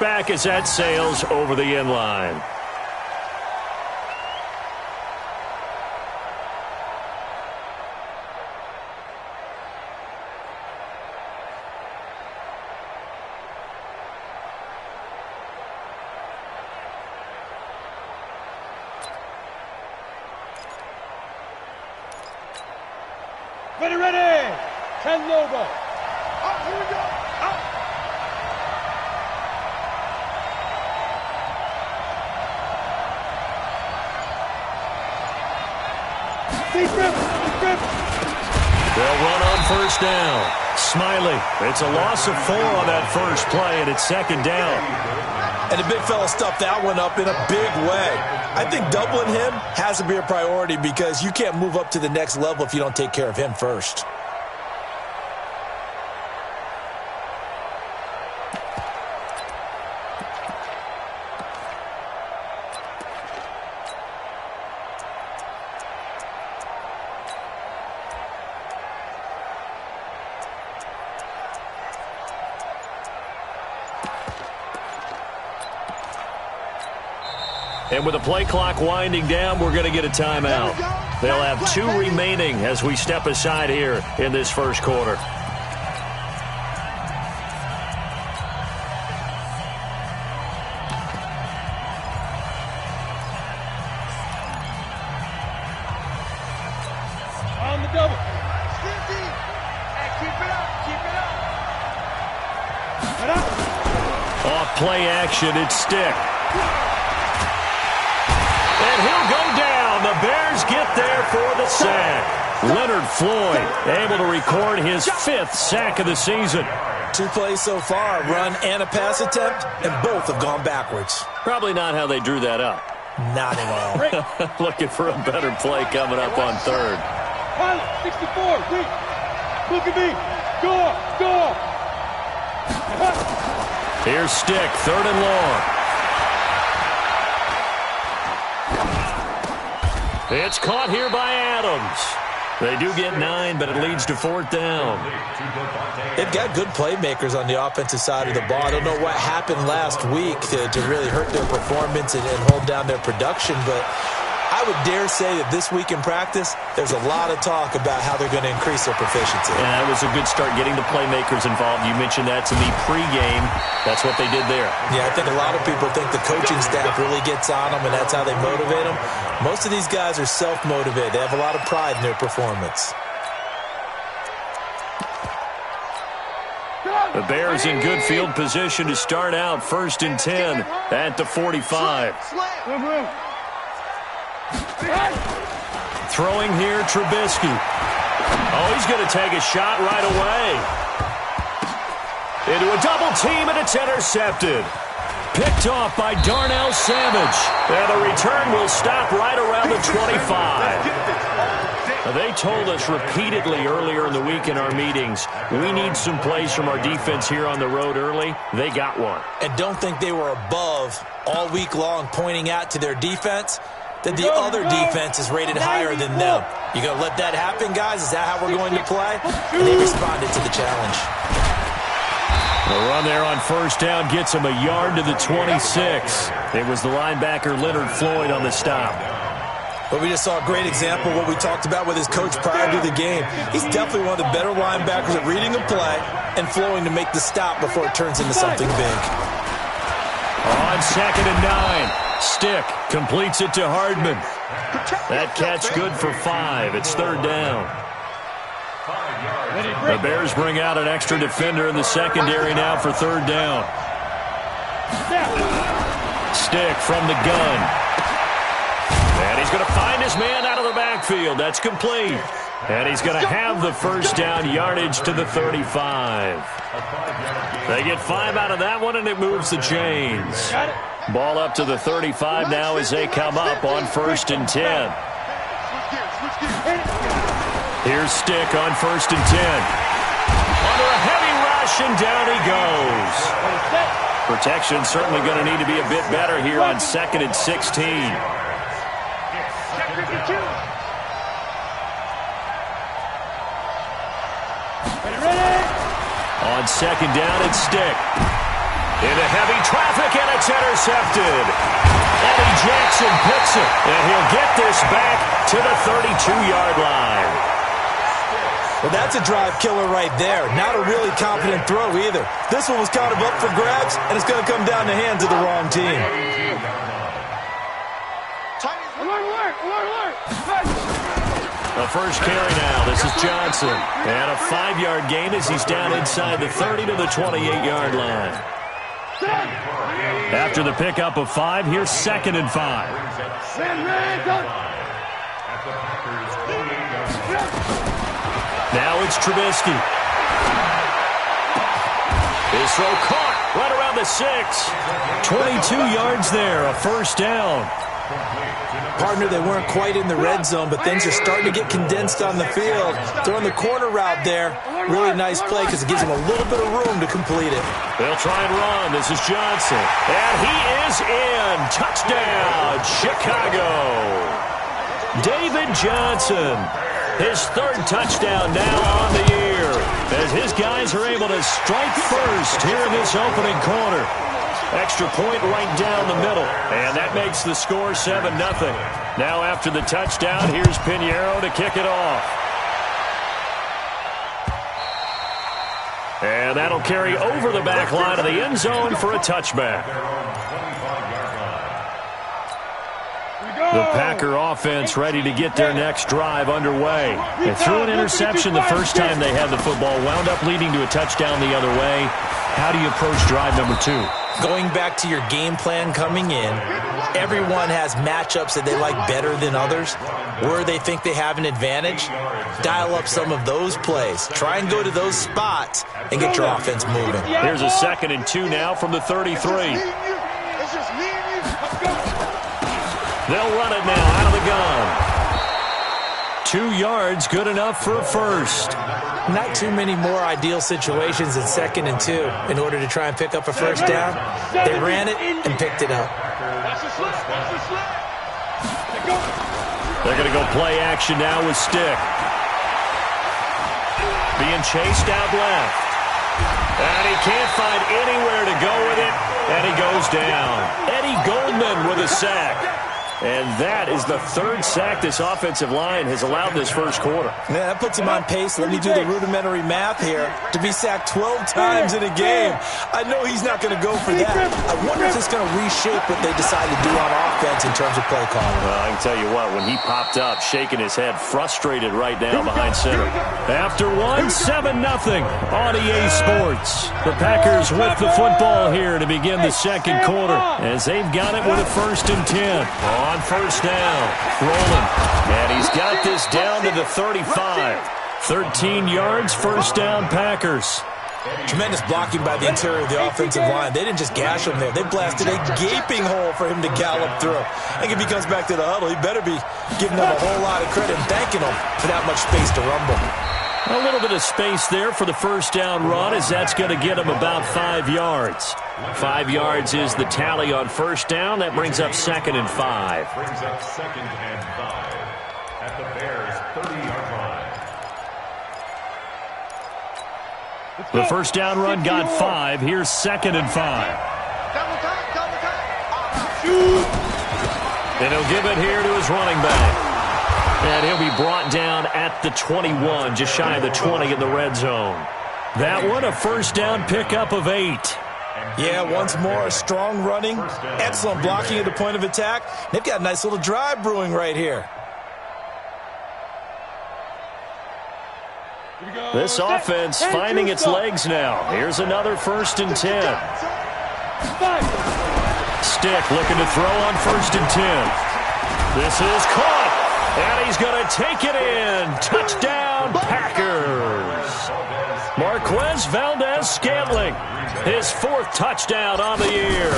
back as that sails over the end line. Ready. 10 Lobo. Up, here we go. Up. Deep rip. They'll run on first down. Smiley. It's a loss of 4 on that first play, and it's second down. And the big fella stuffed that one up in a big way. I think doubling him has to be a priority because you can't move up to the next level if you don't take care of him first. And with the play clock winding down, we're going to get a timeout. They'll have 2 remaining as we step aside here in this first quarter. On the double. Keep it up. Off play action, it's Stick. And he'll go down. The Bears get there for the sack. Leonard Floyd able to record his 5th sack of the season. 2 plays so far, a run and a pass attempt, and both have gone backwards. Probably not how they drew that up. Not at all. Looking for a better play coming up on third. Pilot, 64, wait. Look at me. Go. Here's Stick, 3rd and long. It's caught here by Adams. They do get 9, but it leads to 4th down. They've got good playmakers on the offensive side of the ball. I don't know what happened last week to really hurt their performance and hold down their production, but I would dare say that this week in practice, there's a lot of talk about how they're going to increase their proficiency. Yeah, it was a good start getting the playmakers involved. You mentioned that to me pregame. That's what they did there. Yeah, I think a lot of people think the coaching staff really gets on them, and that's how they motivate them. Most of these guys are self-motivated. They have a lot of pride in their performance. The Bears in good field position to start out 1st and 10 at the 45. Throwing here, Trubisky. Oh, he's going to take a shot right away. Into a double team, and it's intercepted. Picked off by Darnell Savage. And the return will stop right around the 25. They told us repeatedly earlier in the week in our meetings, we need some plays from our defense here on the road early. They got one. And don't think they were above all week long pointing out to their defense that the other defense is rated higher than them. You going to let that happen, guys? Is that how we're going to play? And they responded to the challenge. The run there on first down gets him a yard to the 26. It was the linebacker Leonard Floyd on the stop. But we just saw a great example of what we talked about with his coach prior to the game. He's definitely one of the better linebackers at reading a play and flowing to make the stop before it turns into something big. On 2nd and 9. Stick completes it to Hardman. That catch good for 5. It's 3rd down. The Bears bring out an extra defender in the secondary now for 3rd down. Stick from the gun. And he's going to find his man out of the backfield. That's complete. And he's going to have the first down yardage to the 35. They get 5 out of that one, and it moves the chains. Ball up to the 35 now as they come up on 1st and 10. Here's Stick on 1st and 10. Under a heavy rush, and down he goes. Protection certainly going to need to be a bit better here on 2nd and 16. On 2nd down, it's Stick. Into heavy traffic. and it's intercepted. Eddie Jackson picks it, and he'll get this back to the 32-yard line. Well, that's a drive killer right there. Not a really confident throw either. This one was kind of up for grabs, and it's going to come down the hands of the wrong team. The first carry now. This is Johnson. And a 5-yard gain as he's down inside the 30 to the 28-yard line. After the pickup of 5, here's 2nd and 5. Now it's Trubisky. His throw caught right around the 6. 22 yards there, a first down. Partner, they weren't quite in the red zone, but things are starting to get condensed on the field. Throwing the corner route there, really nice play because it gives him a little bit of room to complete it. They'll try and run. This is Johnson. And he is in. Touchdown, Chicago. David Johnson, his 3rd touchdown now on the year, as his guys are able to strike first here in this opening quarter. Extra point right down the middle, and that makes the score 7-0. Now after the touchdown, here's Pinheiro to kick it off. And that'll carry over the back line of the end zone for a touchback. The Packer offense ready to get their next drive underway. They threw an interception the first time they had the football, wound up leading to a touchdown the other way. How do you approach drive number 2? Going back to your game plan coming in, everyone has matchups that they like better than others. Where they think they have an advantage, dial up some of those plays. Try and go to those spots and get your offense moving. Here's a 2nd and 2 now from the 33. They'll run it now out of the gun. 2 yards, good enough for a first. Not too many more ideal situations in 2nd and 2 in order to try and pick up a first down. They ran it and picked it up. They're going to go play action now with Stick. Being chased out left. And he can't find anywhere to go with it, and he goes down. Eddie Goldman with a sack. And that is the 3rd sack this offensive line has allowed this first quarter. Yeah, that puts him on pace. Let me do the rudimentary math here. To be sacked 12 times in a game. I know he's not going to go for that. I wonder if it's going to reshape what they decide to do on offense in terms of play calling. Well, I can tell you what, when he popped up, shaking his head, frustrated right now behind center. After 7-0 on EA Sports. The Packers with the football here to begin the second quarter, as they've got it with a 1st and 10. On first down, rolling, and he's got this down to the 35. 13 yards, first down, Packers. Tremendous blocking by the interior of the offensive line. They didn't just gash him there. They blasted a gaping hole for him to gallop through. I think if he comes back to the huddle, he better be giving them a whole lot of credit and thanking them for that much space to rumble. A little bit of space there for the first down run, as that's going to get him about 5 yards. 5 yards is the tally on first down. That brings up 2nd and 5. Brings up 2nd and 5 at the Bears' 30-yard line. The first down run got 5. Here's 2nd and 5. And he'll give it here to his running back. And he'll be brought down at the 21, just shy of the 20 in the red zone. That one, a first down pickup of 8. Yeah, once more, strong running, excellent blocking at the point of attack. They've got a nice little drive brewing right here. This offense finding its legs now. Here's another 1st and 10. Stick looking to throw on 1st and 10. This is caught. And he's going to take it in. Touchdown, Packers. Marquez Valdez-Scantling, his 4th touchdown on the year,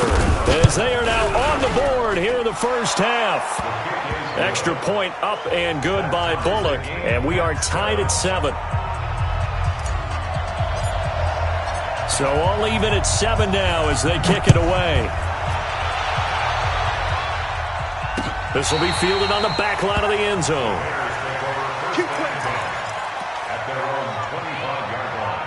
as they are now on the board here in the first half. Extra point up and good by Bullock, and we are tied at 7. So all even at 7 now as they kick it away. This will be fielded on the back line of the end zone. At their own 25-yard line.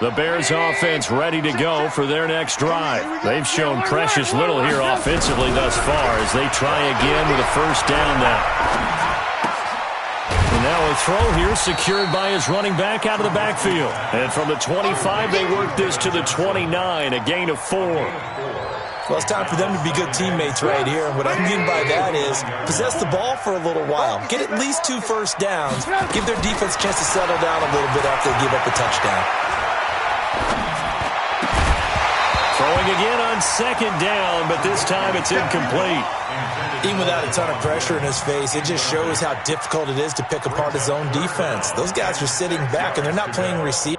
The Bears offense ready to go for their next drive. They've shown precious little here offensively thus far as they try again with a first down now. And now a throw here secured by his running back out of the backfield. And from the 25, they work this to the 29, a gain of 4. Well, it's time for them to be good teammates right here. And what I mean by that is possess the ball for a little while. Get at least 2 first downs. Give their defense a chance to settle down a little bit after they give up a touchdown. Throwing again on second down, but this time it's incomplete. Even without a ton of pressure in his face, it just shows how difficult it is to pick apart his own defense. Those guys are sitting back, and they're not playing receiver.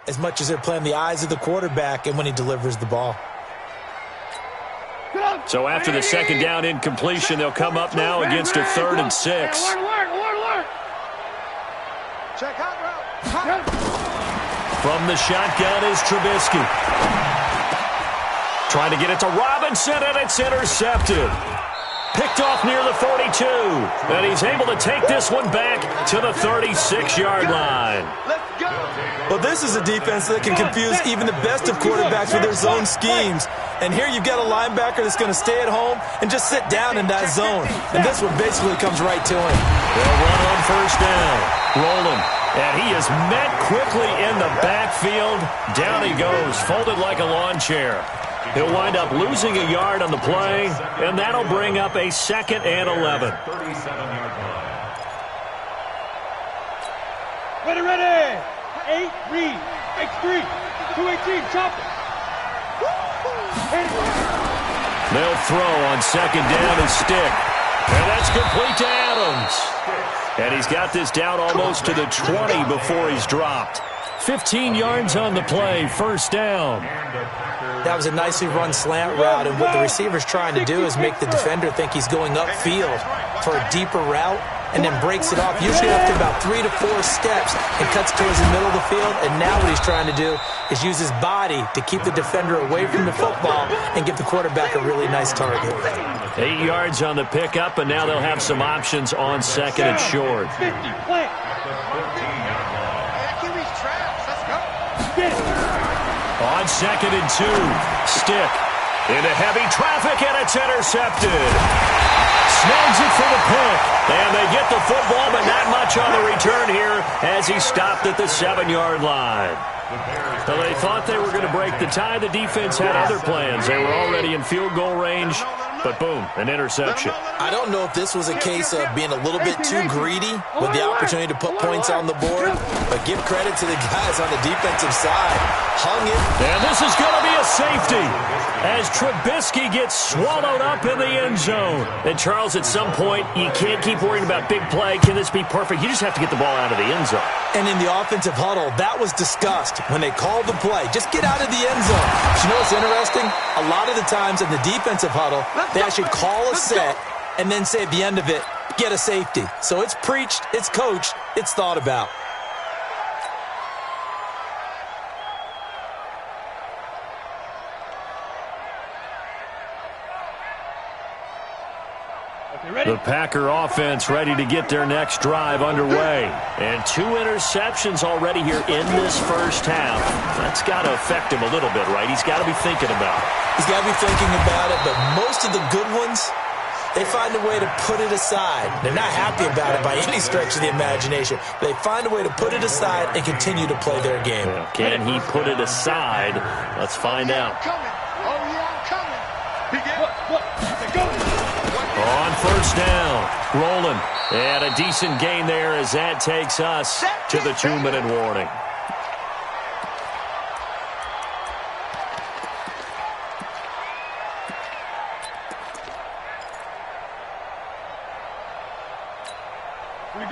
As much as they're playing the eyes of the quarterback and when he delivers the ball. So after the second down incompletion, they'll come up now against a 3rd and 6. From the shotgun is Trubisky. Trying to get it to Robinson, and it's intercepted. Picked off near the 42. And he's able to take this one back to the 36-yard line. Well, this is a defense that can confuse even the best of quarterbacks with their zone schemes. And here you've got a linebacker that's going to stay at home and just sit down in that zone. And this one basically comes right to him. They'll run on first down. Rolling. And he is met quickly in the backfield. Down he goes, folded like a lawn chair. He'll wind up losing a yard on the play, and that'll bring up a 2nd and 11. Ready. 8, read. X3. 218, chop it. They'll throw on second down and stick. And that's complete to Adams. And he's got this down almost to the 20 before he's dropped. 15 yards on the play, first down. That was a nicely run slant route, and what the receiver's trying to do is make the defender think he's going upfield for a deeper route, and then breaks it off, usually after about 3 to 4 steps, and cuts towards the middle of the field. And now what he's trying to do is use his body to keep the defender away from the football and give the quarterback a really nice target. 8 yards on the pickup, and now they'll have some options on second and short. 50, plant. On second and 2, stick into heavy traffic, and it's intercepted. Snags it for the pick, and they get the football, but not much on the return here as he stopped at the 7-yard line. So they thought they were going to break the tie. The defense had other plans. They were already in field goal range, but boom, an interception. I don't know if this was a case of being a little bit too greedy with the opportunity to put points on the board, but give credit to the guys on the defensive side. Hung it. And this is going to be a safety as Trubisky gets swallowed up in the end zone. And, Charles, at some point, you can't keep worrying about big play. Can this be perfect? You just have to get the ball out of the end zone. And in the offensive huddle, that was discussed when they called the play. Just get out of the end zone. But you know what's interesting? A lot of the times in the defensive huddle, they actually call a set and then say at the end of it, get a safety. So it's preached, it's coached, it's thought about. The Packer offense ready to get their next drive underway. And 2 interceptions already here in this first half. That's got to affect him a little bit, right? He's got to be thinking about it. He's got to be thinking about it, but most of the good ones, they find a way to put it aside. They're not happy about it by any stretch of the imagination. They find a way to put it aside and continue to play their game. Well, can he put it aside? Let's find out. On first down, rolling. And a decent gain there as that takes us to the 2-minute warning.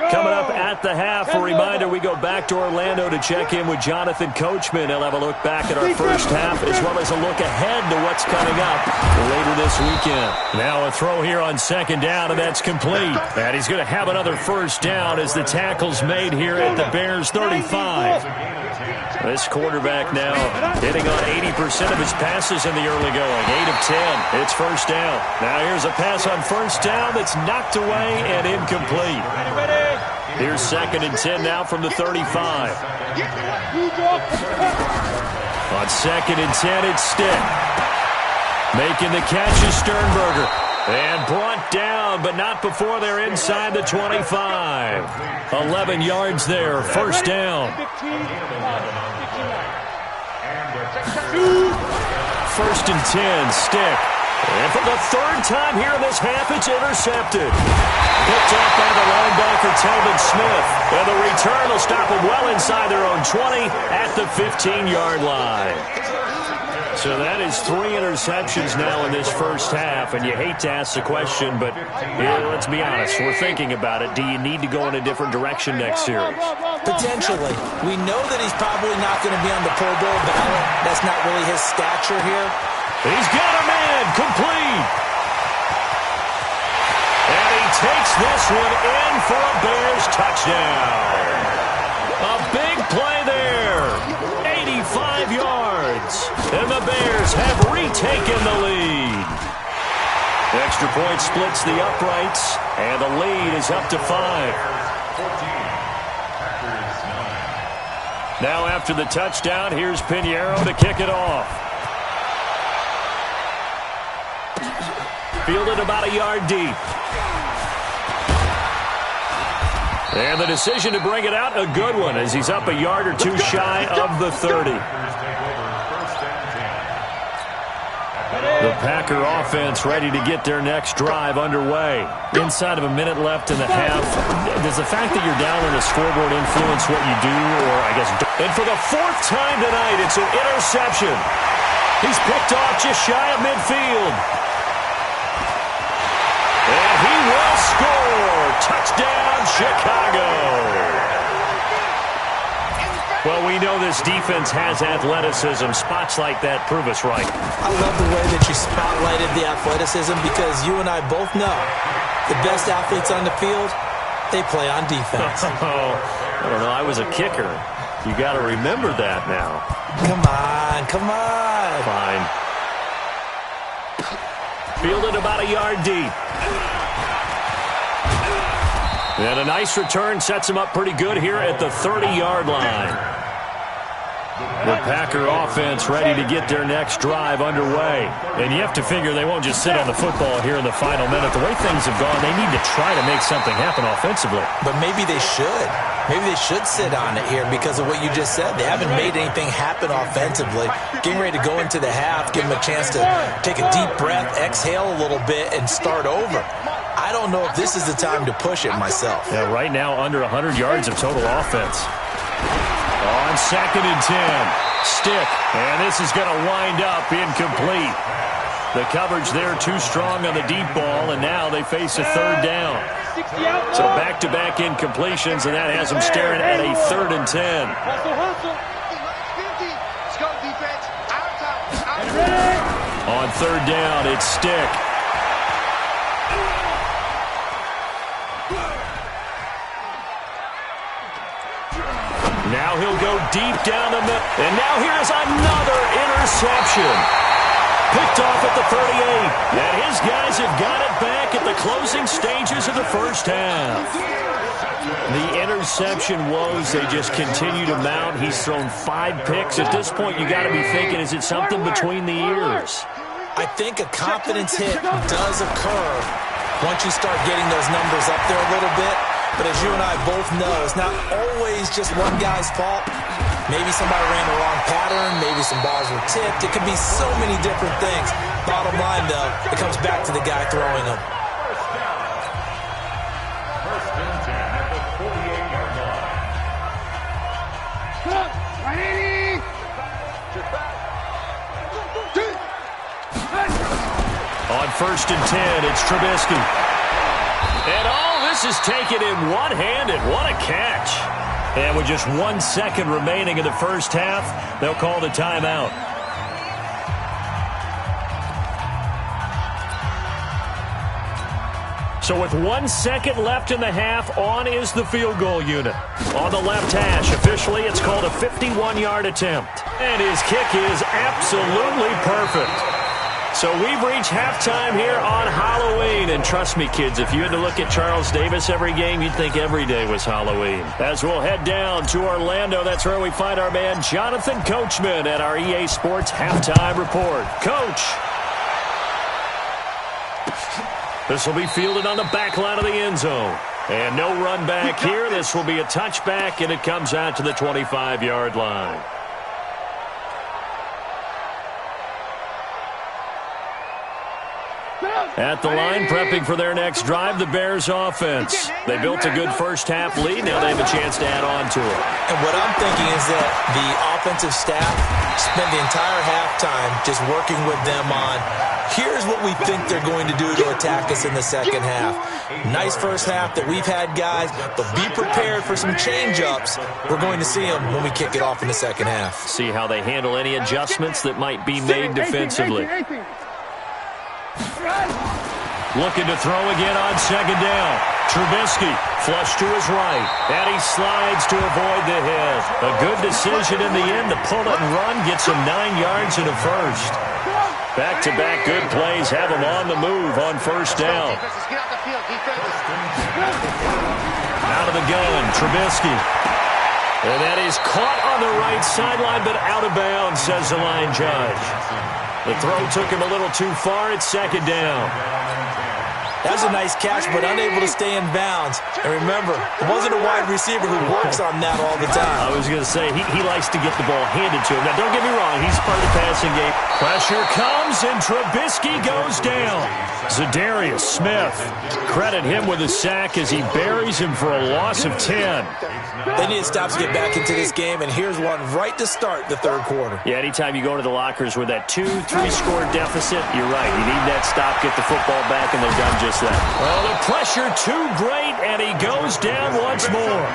Coming up at the half, a reminder we we go back to Orlando to check in with Jonathan Coachman. He'll have a look back at our first half as well as a look ahead to what's coming up later this weekend. Now a throw here on second down, and that's complete. And he's going to have another first down as the tackle's made here at the Bears 35. This quarterback now hitting on 80% of his passes in the early going. 8 of 10. It's first down. Now here's a pass on first down that's knocked away and incomplete. Here's second and 10 now from the 35. On second and 10, it's Stick. Making the catch is Sternberger. And brought down, but not before they're inside the 25. 11 yards there, first down. First and 10, Stick. And for the third time here in this half, it's intercepted. Picked off by the linebacker, Telvin Smith. And the return will stop them well inside their own 20 at the 15-yard line. So that is 3 interceptions now in this first half, and you hate to ask the question, but let's be honest, we're thinking about it. Do you need to go in a different direction next series? Potentially. We know that he's probably not going to be on the Pro Bowl ballot. That's not really his stature here. He's got a man, complete. And he takes this one in for a Bears touchdown. A big play there. 85 yards. And the Bears have retaken the lead. Extra point splits the uprights, and the lead is up to 5. Now after the touchdown, here's Pinheiro to kick it off. Fielded about a yard deep. And the decision to bring it out, a good one, as he's up a yard or two shy of the 30. The Packer offense ready to get their next drive underway. Inside of a minute left in the half. Does the fact that you're down on the scoreboard influence what you do, or I guess... And for the 4th time tonight, it's an interception. He's picked off just shy of midfield. And he will score. Touchdown, Chicago. Well, we know this defense has athleticism. Spots like that prove us right. I love the way that you spotlighted the athleticism, because you and I both know the best athletes on the field, they play on defense. Oh, I don't know. I was a kicker. You got to remember that now. Come on, come on. Fine. Fielded about a yard deep. And a nice return sets him up pretty good here at the 30-yard line. The Packer offense ready to get their next drive underway. And you have to figure they won't just sit on the football here in the final minute. The way things have gone, they need to try to make something happen offensively. But maybe they should. Maybe they should sit on it here because of what you just said. They haven't made anything happen offensively. Getting ready to go into the half, give them a chance to take a deep breath, exhale a little bit, and start over. I don't know if this is the time to push it myself. Yeah, right now under 100 yards of total offense. On second and 10, Stick, and this is going to wind up incomplete. The coverage there too strong on the deep ball, and now they face a third down. So back-to-back incompletions, and that has them staring at a 3rd and 10. On 3rd down, it's Stick. Now he'll go deep down the middle. And now here's another interception. Picked off at the 38. And his guys have got it back at the closing stages of the first half. The interception woes, they just continue to mount. He's thrown 5 picks. At this point, you got to be thinking, is it something between the ears? I think a confidence hit does occur once you start getting those numbers up there a little bit. But as you and I both know, it's not always just one guy's fault. Maybe somebody ran the wrong pattern. Maybe some balls were tipped. It could be so many different things. Bottom line, though, it comes back to the guy throwing them. First and 10 at the 48-yard line. On first and 10, it's Trubisky. And all this is taken in one-handed. What a catch. And with just 1 second remaining in the first half, they'll call the timeout. So with 1 second left in the half, on is the field goal unit. On the left hash, officially it's called a 51-yard attempt. And his kick is absolutely perfect. So we've reached halftime here on Halloween. And trust me, kids, if you had to look at Charles Davis every game, you'd think every day was Halloween. As we'll head down to Orlando, that's where we find our man Jonathan Coachman at our EA Sports Halftime Report. Coach. This will be fielded on the back line of the end zone. And no run back here. This will be a touchback, and it comes out to the 25-yard line. At the line, prepping for their next drive, the Bears offense. They built a good first-half lead. Now they have a chance to add on to it. And what I'm thinking is that the offensive staff spent the entire halftime just working with them on, here's what we think they're going to do to attack us in the second half. Nice first half that we've had, guys, but be prepared for some change-ups. We're going to see them when we kick it off in the second half. See how they handle any adjustments that might be made defensively. Looking to throw again on second down. Trubisky, flush to his right. And he slides to avoid the hit. A good decision in the end. The pull it and run gets him 9 yards and a first. Back-to-back good plays have him on the move on first down. Out of the gun, Trubisky. And that is caught on the right sideline, but out of bounds, says the line judge. The throw took him a little too far. It's second down. That was a nice catch, but unable to stay in bounds. And remember, it wasn't a wide receiver who works on that all the time. I was going to say, he likes to get the ball handed to him. Now, don't get me wrong, he's part of the passing game. Pressure comes, and Trubisky goes down. Zadarius Smith, credit him with a sack as he buries him for a loss of 10. They need to stop to get back into this game, and here's one right to start the third quarter. Yeah, anytime you go into the lockers with that 2-3-score deficit, you're right. You need that stop, get the football back, and they've done just that. Well, the pressure too great, and he goes down once more.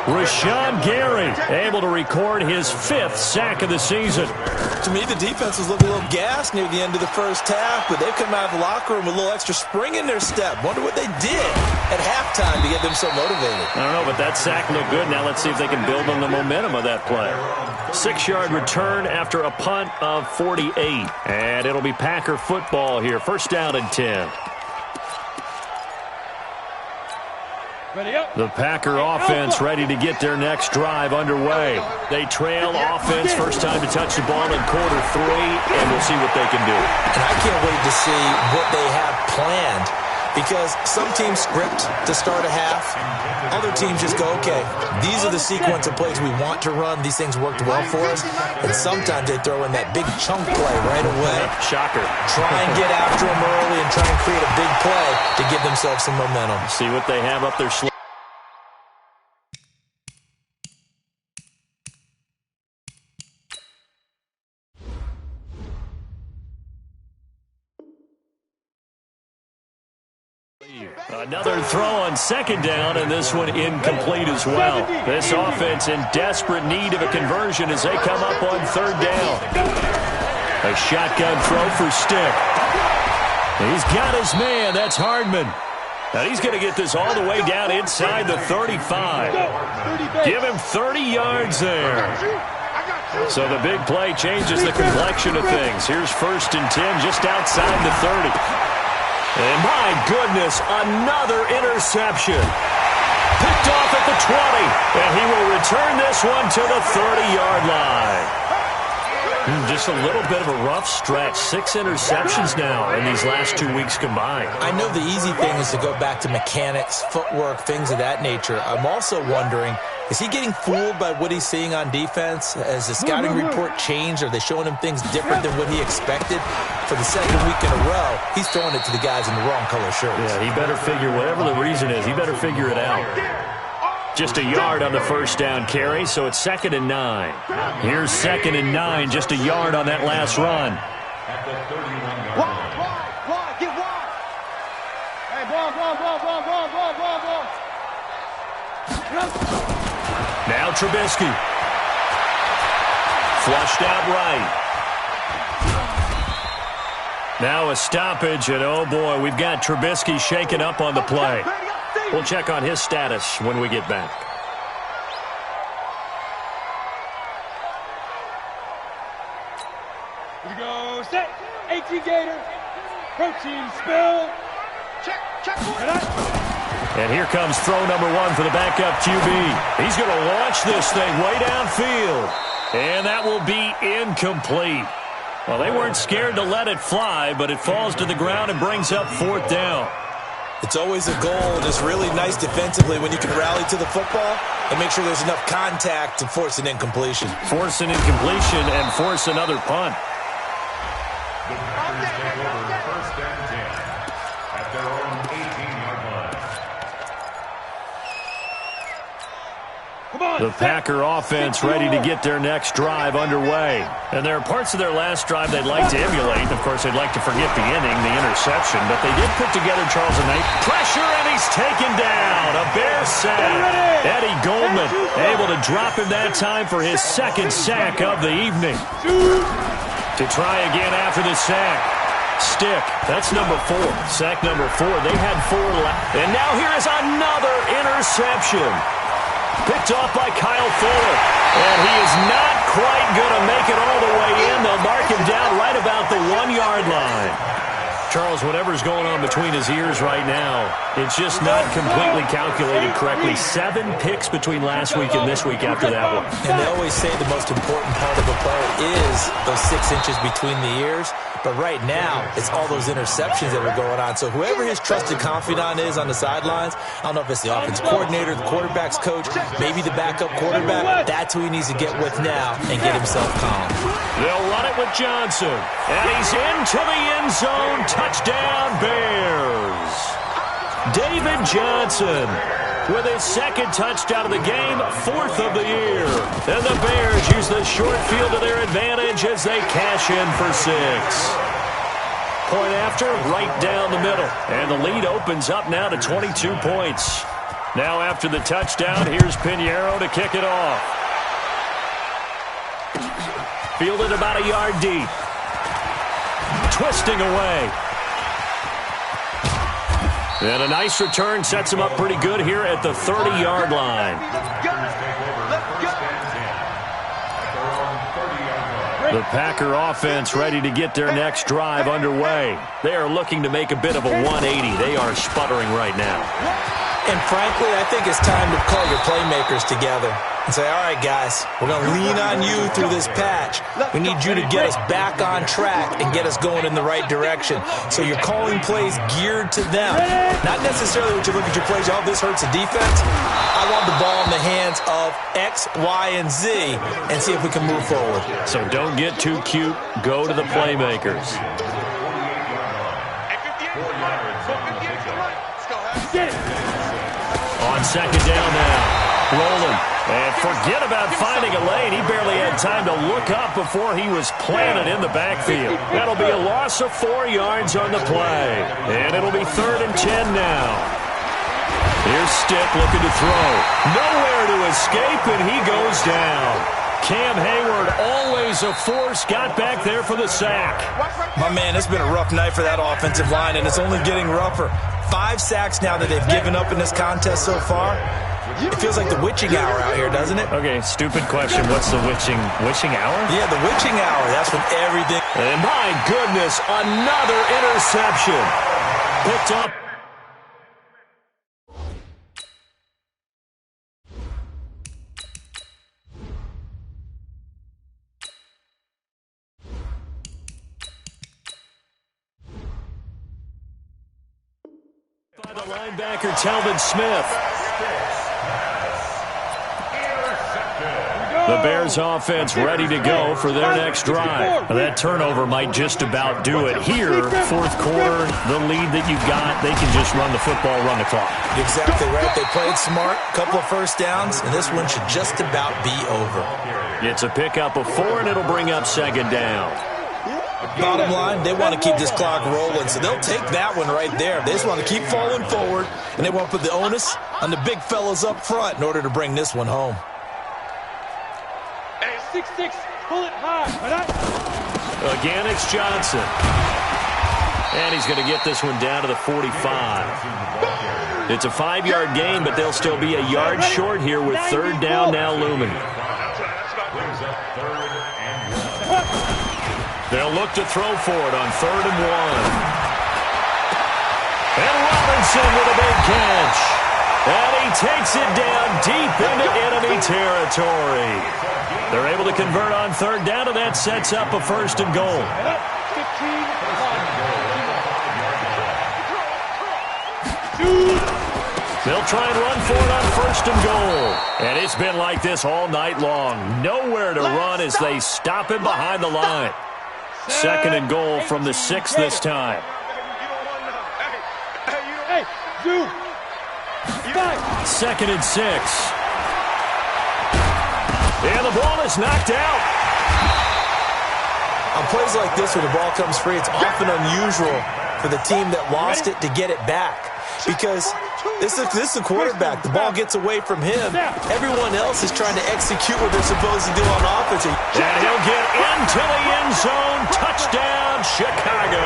Rashawn Gary able to record his 5th sack of the season. To me, the defense was looking a little gassed near the end of the first half, but they've come out of the locker room with a little extra spring in their step. Wonder what they did at halftime to get them so motivated. I don't know, but that sack looked good. Now let's see if they can build on the momentum of that play. 6-yard return after a punt of 48. And it'll be Packer football here. First down and 10. The Packer offense ready to get their next drive underway. They trail offense, first time to touch the ball in quarter 3, and we'll see what they can do. And I can't wait to see what they have planned, because some teams script to start a half. Other teams just go, okay, these are the sequence of plays we want to run. These things worked well for us. And sometimes they throw in that big chunk play right away. Shocker. Try and get after them early and try and create a big play to give themselves some momentum. See what they have up their sleeve. Another throw on second down, and this one incomplete as well. This offense in desperate need of a conversion as they come up on third down. A shotgun throw for Stick. He's got his man. That's Hardman. And he's going to get this all the way down inside the 35. Give him 30 yards there. So the big play changes the complexion of things. Here's first and 10 just outside the 30. And my goodness, another interception. Picked off at the 20. And he will return this one to the 30-yard line. Just a little bit of a rough stretch. 6 interceptions now in these last 2 weeks combined. I know the easy thing is to go back to mechanics, footwork, things of that nature. I'm also wondering, is he getting fooled by what he's seeing on defense? Has the scouting report changed? Are they showing him things different than what he expected? For the second week in a row, he's throwing it to the guys in the wrong color shirts. Yeah, he better figure, whatever the reason is, he better figure it out. Just a yard on the first down carry, so it's 2nd and 9. Here's 2nd and 9, just a yard on that last run. Wide, get wide. Hey, ball. Now Trubisky. Flushed out right. Now a stoppage, and oh boy, we've got Trubisky shaken up on the play. We'll check on his status when we get back. Here we go, set. 18 Gator. Protein spill. Check. And here comes throw number 1 for the backup QB. He's going to launch this thing way downfield. And that will be incomplete. Well, they weren't scared to let it fly, but it falls to the ground and brings up 4th down. It's always a goal, and it's really nice defensively when you can rally to the football and make sure there's enough contact to force an incompletion. Force an incompletion and force another punt. The Packers take over 1st and 10 at their own 18-yard line. The Packer offense ready to get their next drive underway. And there are parts of their last drive they'd like to emulate. Of course, they'd like to forget the inning, the interception. But they did put together Charles and Nate. Pressure, and he's taken down. A Bear sack. Eddie Goldman able to drop him that time for his 2nd sack of the evening. To try again after the sack. Stick. That's number 4. Sack number 4. They had 4 left. And now here is another interception. Picked off by Kyle Fuller. And he is not quite going to make it all the way in. They'll mark him down right about the 1-yard line. Charles, whatever's going on between his ears right now, it's just not completely calculated correctly. 7 picks between last week and this week after that one. And they always say the most important part of a play is those 6 inches between the ears. But right now, it's all those interceptions that are going on. So whoever his trusted confidant is on the sidelines, I don't know if it's the offensive coordinator, the quarterback's coach, maybe the backup quarterback, that's who he needs to get with now and get himself calm. They'll run it with Johnson. And he's into the end zone. Touchdown, Bears. David Johnson with his 2nd touchdown of the game, 4th of the year. And the Bears use the short field to their advantage as they cash in for 6. Point after, right down the middle. And the lead opens up now to 22 points. Now after the touchdown, here's Pinheiro to kick it off. Fielded about a yard deep. Twisting away. And a nice return sets him up pretty good here at the 30-yard line. The Packer offense ready to get their next drive underway. They are looking to make a bit of a 180. They are sputtering right now. And frankly, I think it's time to call your playmakers together and say, all right, guys, we're going to lean on you through this patch. We need you to get us back on track and get us going in the right direction. So you're calling plays geared to them. Not necessarily what you look at your plays, oh, this hurts the defense. I want the ball in the hands of X, Y, and Z and see if we can move forward. So don't get too cute. Go to the playmakers. On 2nd down now. Rolling. And forget about finding a lane. He barely had time to look up before he was planted in the backfield. That'll be a loss of 4 yards on the play. And it'll be 3rd and 10 now. Here's Stick looking to throw. Nowhere to escape, and he goes down. Cam Hayward, always a force, got back there for the sack. My man, it's been a rough night for that offensive line, and it's only getting rougher. 5 sacks now that they've given up in this contest so far. It feels like the witching hour out here, doesn't it? Okay, stupid question. What's the witching hour? Yeah, the witching hour. That's when everything... And my goodness, another interception. Picked up. By the linebacker, Telvin Smith. The Bears offense ready to go for their next drive. That turnover might just about do it. Here, 4th quarter, the lead that you've got, they can just run the football, run the clock. Exactly right. They played smart, couple of first downs, and this one should just about be over. It's a pickup of 4, and it'll bring up 2nd down. Bottom line, they want to keep this clock rolling, so they'll take that one right there. They just want to keep falling forward, and they want to put the onus on the big fellas up front in order to bring this one home. 6'6", pull it high. Again, it's Johnson. And he's going to get this one down to the 45. It's a 5-yard gain, but they'll still be a yard short here with third down now looming. They'll look to throw for it on 3rd and 1. And Robinson with a big catch. And he takes it down deep into enemy territory. They're able to convert on 3rd down, and that sets up a 1st and goal. 15. They'll try and run for it on 1st and goal. And it's been like this all night long. Nowhere to run as they stop him behind the line. 2nd and goal from the 6 this time. Hey, 2nd and 6. And the ball is knocked out. On plays like this where the ball comes free, it's often unusual for the team that lost it to get it back. Because this is the quarterback. The ball gets away from him. Everyone else is trying to execute what they're supposed to do on offense. And he'll get into the end zone. Touchdown, Chicago.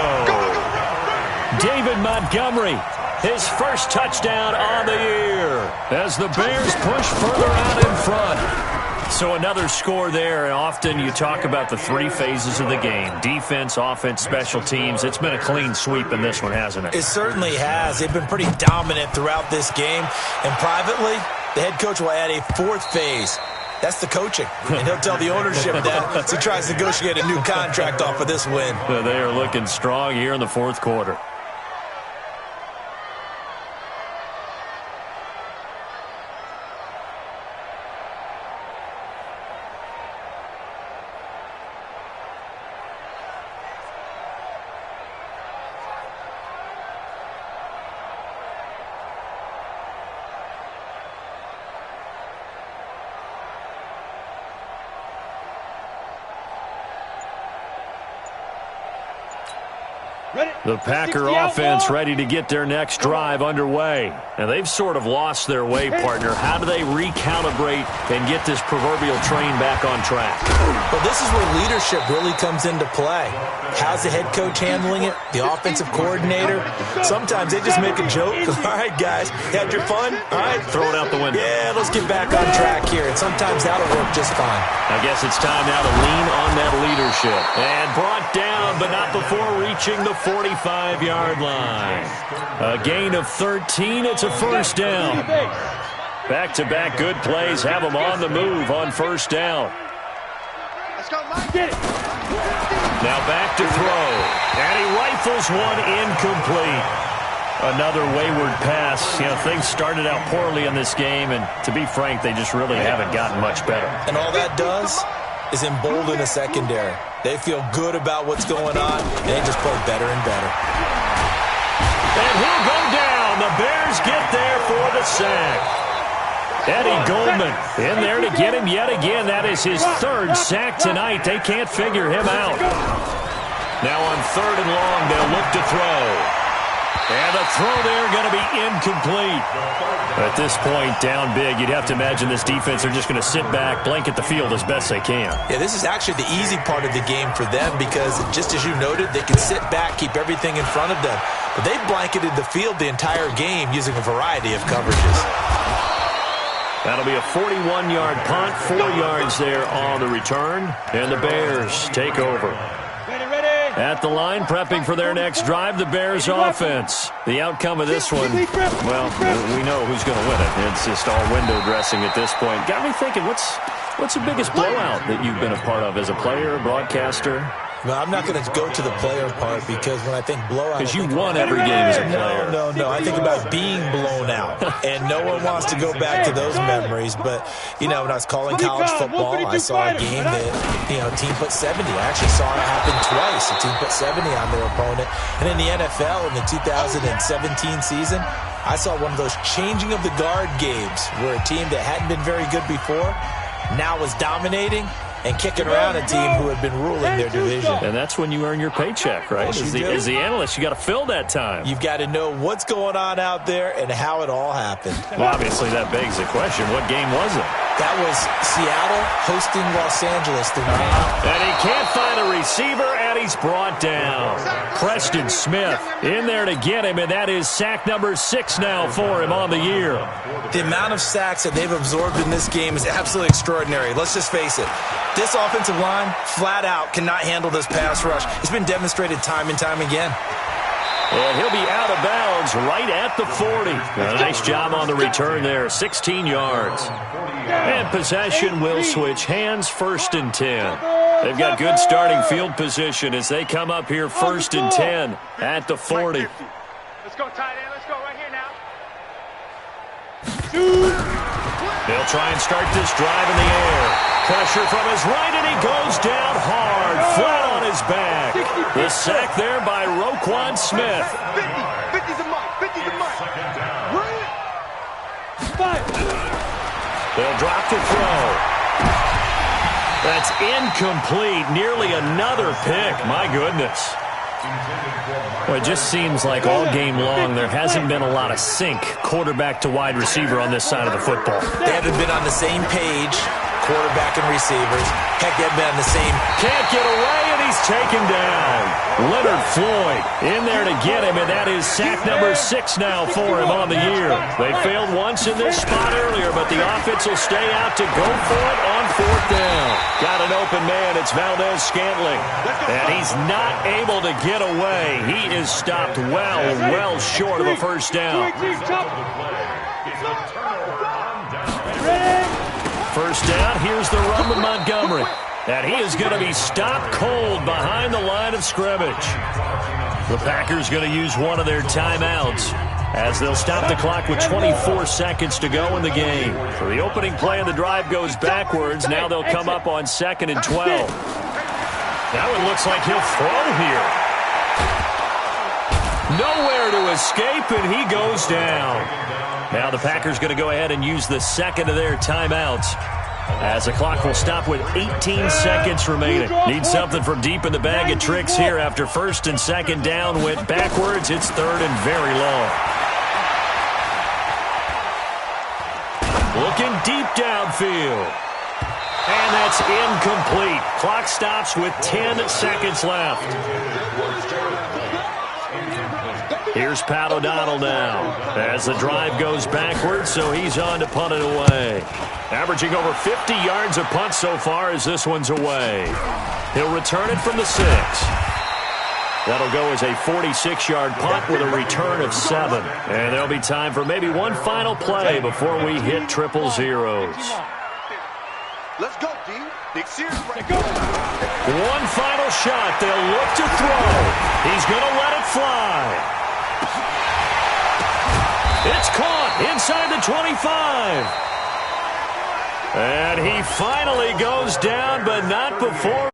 David Montgomery, his first touchdown on the year as the Bears push further out in front. So another score there, and often you talk about the 3 phases of the game. Defense, offense, special teams. It's been a clean sweep in this one, hasn't it? It certainly has. They've been pretty dominant throughout this game. And privately, the head coach will add a 4th phase. That's the coaching. And he'll tell the ownership that as he tries to negotiate a new contract off of this win. They are looking strong here in the 4th quarter. The Packer offense ready to get their next drive underway. And they've sort of lost their way, partner. How do they recalibrate and get this proverbial train back on track? Well, this is where leadership really comes into play. How's the head coach handling it? The offensive coordinator? Sometimes they just make a joke. All right, guys, you had your fun? All right. Throw it out the window. Yeah, let's get back on track here. And sometimes that'll work just fine. I guess it's time now to lean on that leadership. And brought down, but not before reaching the 45-yard line. A gain of 13. It's a 1st down. Back-to-back good plays have them on the move on 1st down. Now back to throw. And he rifles one incomplete. Another wayward pass. You know, things started out poorly in this game, and to be frank, they just really haven't gotten much better. And all that does is embolden the secondary. They feel good about what's going on, and they just play better and better. And he'll go down. The Bears get there for the sack. Eddie Goldman in there to get him yet again. That is his 3rd sack tonight. They can't figure him out. Now on 3rd and long, they'll look to throw. And the throw there going to be incomplete. At this point, down big, you'd have to imagine this defense are just going to sit back, blanket the field as best they can. Yeah, this is actually the easy part of the game for them because, just as you noted, they can sit back, keep everything in front of them. But they've blanketed the field the entire game using a variety of coverages. That'll be a 41-yard punt, 4 yards there on the return. And the Bears take over. At the line, prepping for their next drive, the Bears offense. The outcome of this one, well, we know who's going to win it. It's just all window dressing at this point. Got me thinking, what's the biggest blowout that you've been a part of as a player, broadcaster? Well, I'm not going to go to the player part because when I think blowout... Because you won every game as a player. No. I think about being blown out. And no one wants to go back to those memories. But, you know, when I was calling college football, I saw a game that, you know, a team put 70. I actually saw it happen twice. A team put 70 on their opponent. And in the NFL in the 2017 season, I saw one of those changing of the guard games where a team that hadn't been very good before now was dominating and kicking around a team who had been ruling their division. And that's when you earn your paycheck, right? As the analyst, you got to fill that time. You've got to know what's going on out there and how it all happened. Well, obviously that begs the question, what game was it? That was Seattle hosting Los Angeles tonight. And he can't find a receiver, and he's brought down. Preston Smith in there to get him, and that is sack number 6 now for him on the year. The amount of sacks that they've absorbed in this game is absolutely extraordinary. Let's just face it. This offensive line, flat out, cannot handle this pass rush. It's been demonstrated time and time again. And he'll be out of bounds right at the 40. A nice job on the return there, 16 yards. And possession will switch hands, 1st and 10. They've got good starting field position as they come up here 1st and 10 at the 40. Let's go, tight end. Let's go right here now. They'll try and start this drive in the air. Pressure from his right, and he goes down hard, flat on his back. The sack there by Roquan Smith. 50's a mark. 50's a mark. They'll drop the throw. That's incomplete. Nearly another pick. My goodness. Well, it just seems like all game long there hasn't been a lot of sync quarterback to wide receiver on this side of the football. They haven't been on the same page, quarterback and receivers. Heck, they've been on the same. Can't get away, and he's taken down. Leonard Floyd in there to get him, and that is sack number 6 now for him on the year. They failed once in this spot earlier, but the offense will stay out to go for it on 4th down. Got an open man. It's Valdez-Scantling, and he's not able to get away. He is stopped well short of a 1st down. 1st down, here's the run with Montgomery. And he is going to be stopped cold behind the line of scrimmage. The Packers going to use one of their timeouts as they'll stop the clock with 24 seconds to go in the game. So the opening play of the drive goes backwards. Now they'll come up on 2nd and 12. That one looks like he'll throw here. Nowhere to escape, and he goes down. Now the Packers going to go ahead and use the 2nd of their timeouts as the clock will stop with 18 seconds remaining. Need something from deep in the bag of tricks here after 1st and 2nd down went backwards. It's 3rd and very long. Looking deep downfield. And that's incomplete. Clock stops with 10 seconds left. Here's Pat O'Donnell now as the drive goes backwards, so he's on to punt it away. Averaging over 50 yards a punt so far as this one's away. He'll return it from the 6. That'll go as a 46-yard punt with a return of 7. And there'll be time for maybe one final play before we hit triple zeros. Let's go, D. Nick Sears right. One final shot. They'll look to throw. He's going to let it fly. It's caught inside the 25. And he finally goes down, but not before.